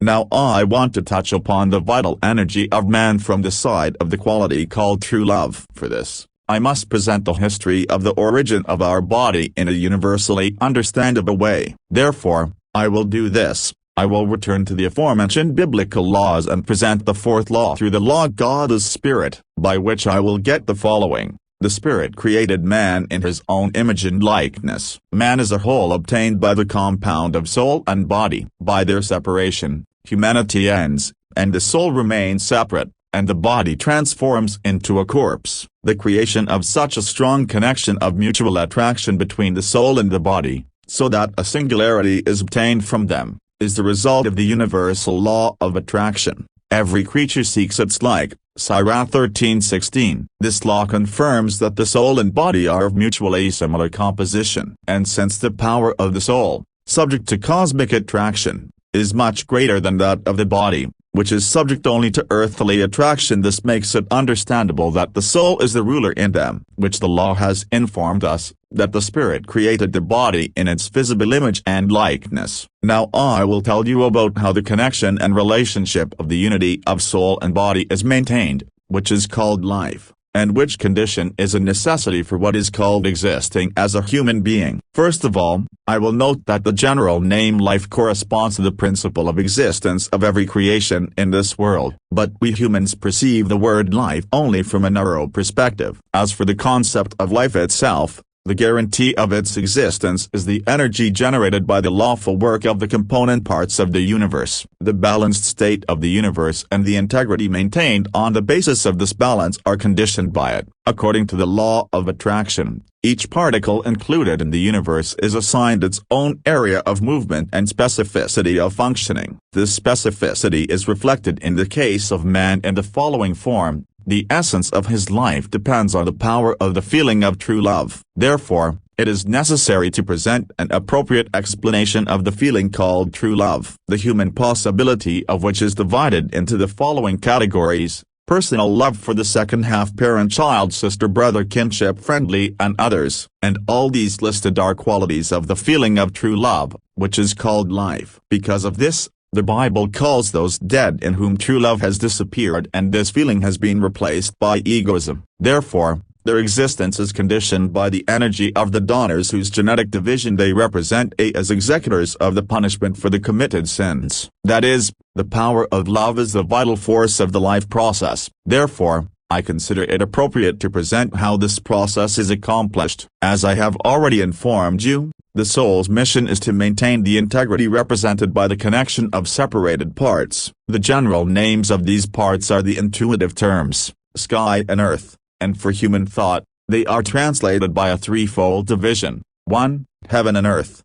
Now I want to touch upon the vital energy of man from the side of the quality called true love. For this, I must present the history of the origin of our body in a universally understandable way. Therefore, I will do this. I will return to the aforementioned biblical laws and present the fourth law through the law God is Spirit, by which I will get the following. The Spirit created man in his own image and likeness. Man is a whole obtained by the compound of soul and body. By their separation, humanity ends, and the soul remains separate, and the body transforms into a corpse. The creation of such a strong connection of mutual attraction between the soul and the body, so that a singularity is obtained from them, is the result of the universal law of attraction. Every creature seeks its like. Sirach 13:16. This law confirms that the soul and body are of mutually similar composition. And since the power of the soul, subject to cosmic attraction, is much greater than that of the body, which is subject only to earthly attraction, this makes it understandable that the soul is the ruler in them, which the law has informed us, that the Spirit created the body in its visible image and likeness. Now I will tell you about how the connection and relationship of the unity of soul and body is maintained, which is called life, and which condition is a necessity for what is called existing as a human being. First of all, I will note that the general name life corresponds to the principle of existence of every creation in this world, but we humans perceive the word life only from a narrow perspective. As for the concept of life itself, the guarantee of its existence is the energy generated by the lawful work of the component parts of the universe. The balanced state of the universe and the integrity maintained on the basis of this balance are conditioned by it. According to the law of attraction, each particle included in the universe is assigned its own area of movement and specificity of functioning. This specificity is reflected in the case of man in the following form. The essence of his life depends on the power of the feeling of true love. Therefore, it is necessary to present an appropriate explanation of the feeling called true love, the human possibility of which is divided into the following categories: personal love for the second half, parent, child, sister, brother, kinship, friendly, and others. And all these listed are qualities of the feeling of true love, which is called life. Because of this, the Bible calls those dead in whom true love has disappeared, and this feeling has been replaced by egoism. Therefore, their existence is conditioned by the energy of the daughters whose genetic division they represent as executors of the punishment for the committed sins. That is, the power of love is the vital force of the life process. Therefore, I consider it appropriate to present how this process is accomplished. As I have already informed you, the soul's mission is to maintain the integrity represented by the connection of separated parts. The general names of these parts are the intuitive terms, sky and earth, and for human thought, they are translated by a threefold division: 1. Heaven and earth.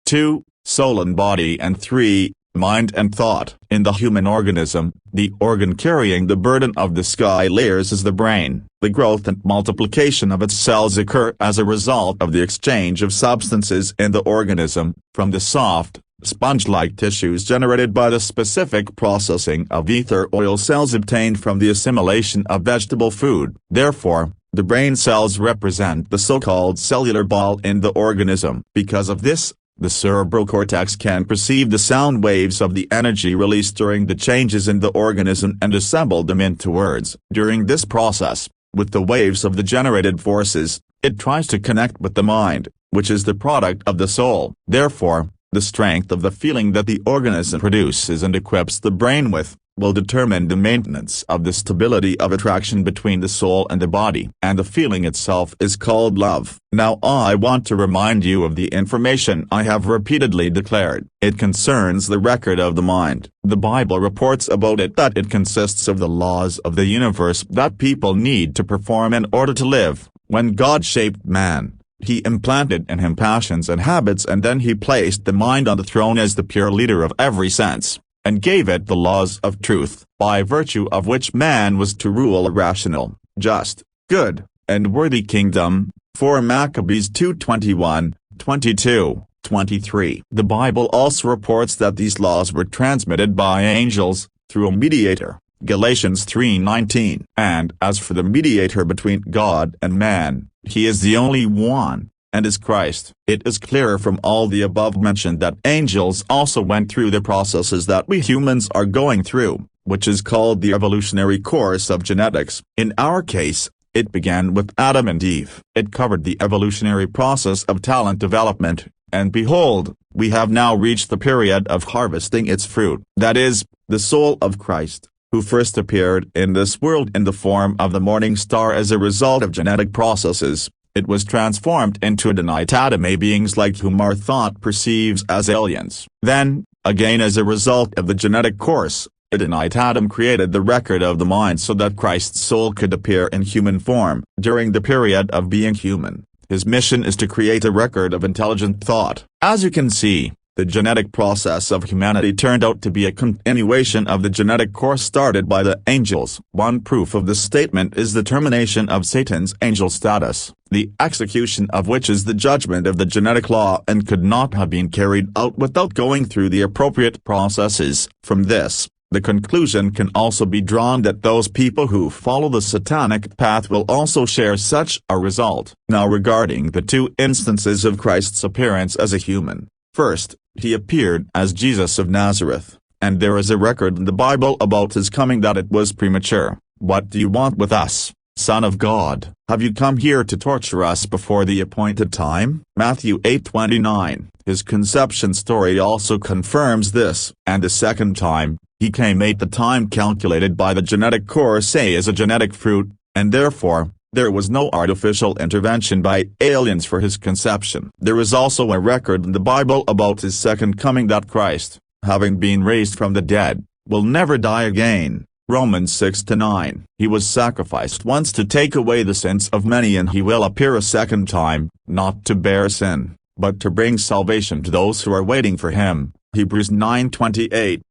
2. Soul and body, and 3. Mind and thought. In the human organism, the organ carrying the burden of the sky layers is the brain. The growth and multiplication of its cells occur as a result of the exchange of substances in the organism, from the soft, sponge-like tissues generated by the specific processing of ether oil cells obtained from the assimilation of vegetable food. Therefore, the brain cells represent the so-called cellular ball in the organism. Because of this, the cerebral cortex can perceive the sound waves of the energy released during the changes in the organism and assemble them into words. During this process, with the waves of the generated forces, it tries to connect with the mind, which is the product of the soul. Therefore, the strength of the feeling that the organism produces and equips the brain with, will determine the maintenance of the stability of attraction between the soul and the body. And the feeling itself is called love. Now I want to remind you of the information I have repeatedly declared. It concerns the record of the mind. The Bible reports about it that it consists of the laws of the universe that people need to perform in order to live. When God shaped man, He implanted in him passions and habits, and then He placed the mind on the throne as the pure leader of every sense, and gave it the laws of truth, by virtue of which man was to rule a rational, just, good, and worthy kingdom. 4 Maccabees 2:21, 22, 23. The Bible also reports that these laws were transmitted by angels, through a mediator, Galatians 3:19. And as for the mediator between God and man, he is the only one, and is Christ. It is clear from all the above mentioned that angels also went through the processes that we humans are going through, which is called the evolutionary course of genetics. In our case, it began with Adam and Eve. It covered the evolutionary process of talent development, and behold, we have now reached the period of harvesting its fruit. That is, the soul of Christ, who first appeared in this world in the form of the morning star as a result of genetic processes. It was transformed into Adonai-Tadameh beings like whom our thought perceives as aliens. Then, again as a result of the genetic course, Adonai-Tadam created the record of the mind so that Christ's soul could appear in human form. During the period of being human, his mission is to create a record of intelligent thought. As you can see, the genetic process of humanity turned out to be a continuation of the genetic course started by the angels. One proof of this statement is the termination of Satan's angel status, the execution of which is the judgment of the genetic law and could not have been carried out without going through the appropriate processes. From this, the conclusion can also be drawn that those people who follow the satanic path will also share such a result. Now regarding the two instances of Christ's appearance as a human. First, he appeared as Jesus of Nazareth, and there is a record in the Bible about his coming that it was premature. What do you want with us, Son of God? Have you come here to torture us before the appointed time? Matthew 8:29. His conception story also confirms this. And the second time, he came at the time calculated by the genetic course A as a genetic fruit, and therefore, there was no artificial intervention by aliens for his conception. There is also a record in the Bible about his second coming that Christ, having been raised from the dead, will never die again. Romans 6-9. He was sacrificed once to take away the sins of many, and he will appear a second time, not to bear sin, but to bring salvation to those who are waiting for him. Hebrews 9:28.